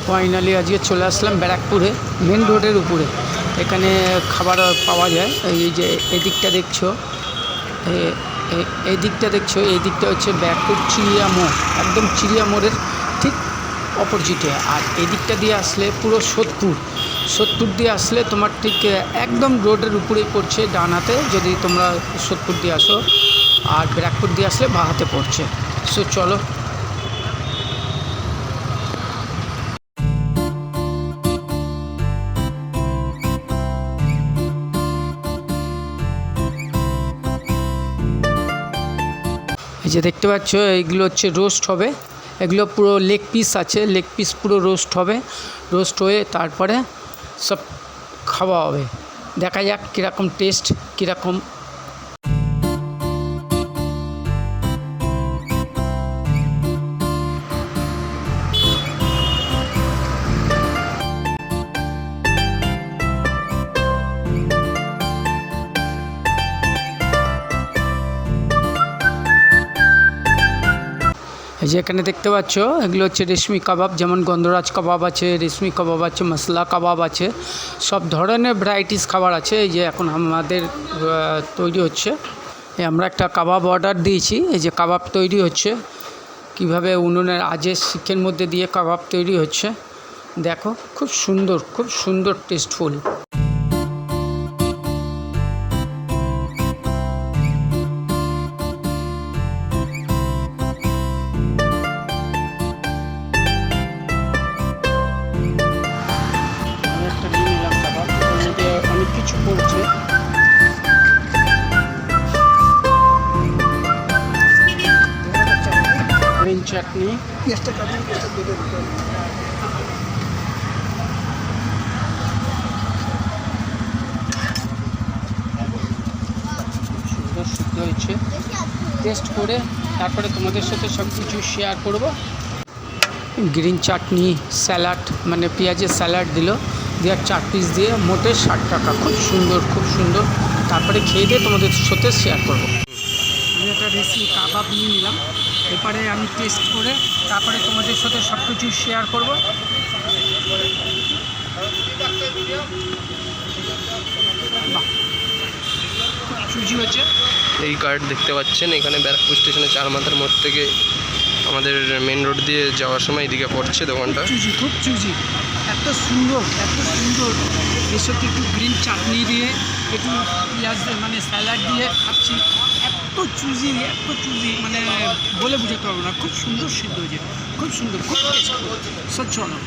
Finally আজকে চলে আসলাম ব্যারাকপুরে, মেন রোডের উপরে। এখানে খাবার পাওয়া যায়। এই যে এদিকটা দেখছো, এই দিকটা হচ্ছে ব্যারাকপুর চিড়িয়া মোড়, একদম চিড়িয়া মোড়ের ঠিক অপোজিটে। আর এই দিকটা দিয়ে আসলে পুরো সোদপুর দিয়ে আসলে তোমার ঠিক একদম রোডের উপরেই পড়ছে ডান হাতে, যদি তোমরা সোদপুর দিয়ে আসো। আর ব্যারাকপুর দিয়ে আসলে বাঁ হাতে পড়ছে। সো চলো। এই যে দেখতে পাচ্ছ, এইগুলো হচ্ছে রোস্ট হবে। এগুলো পুরো লেগ পিস আছে, লেগ পিস পুরো রোস্ট হবে। রোস্ট হয়ে তারপরে সব খাওয়া হবে। দেখা যাক কীরকম টেস্ট, কীরকম। এই যে এখানে দেখতে পাচ্ছ, এগুলো হচ্ছে রেশমি কাবাব। যেমন গন্ধরাজ কাবাব আছে, রেশমি কাবাব আছে, মশলা কাবাব আছে, সব ধরনের ভ্যারাইটিস খাবার আছে। এই যে এখন আমাদের তৈরি হচ্ছে। আমরা একটা কাবাব অর্ডার দিয়েছি। এই যে কাবাব তৈরি হচ্ছে, কিভাবে উনুনের আজের শিখের মধ্যে দিয়ে কাবাব তৈরি হচ্ছে। দেখো, খুব সুন্দর টেস্টফুল। অনেক কিছু পড়ছে। গ্রিন চাটনি, সুন্দর সিদ্ধ হয়েছে। টেস্ট করে তারপরে তোমাদের সাথে সব কিছু শেয়ার করব। গ্রিন চাটনি, স্যালাড, মানে পেঁয়াজের স্যালাড দিল, দেওয়ার 4 পিস দিয়ে মোটে 60 টাকা। খুব সুন্দর। তারপরে খেয়ে দিয়ে তোমাদের সাথে শেয়ার করব। আমি একটা রেসিপি কাবাব নিয়ে নিলাম। এরপরে আমি টেস্ট করে তারপরে তোমাদের সাথে সব কিছু শেয়ার করব। চুজি হচ্ছে। এই কার্ড দেখতে পাচ্ছেন, এখানে ব্যারাকপুর স্টেশনে 4 মাথার মোড় থেকে আমাদের মেন রোড দিয়ে যাওয়ার সময় এদিকে পড়ছে দোকানটা। খুব চুজি, এত সুন্দর। এর সাথে একটু গ্রিন চাটনি দিয়ে, একটু পেঁয়াজ মানে স্যালাড দিয়ে খাচ্ছি। এত চুজি, মানে বলে বোঝাতে পারবো না। খুব সুন্দর সিদ্ধ হয়েছে, খুব টেস্ট। চলো।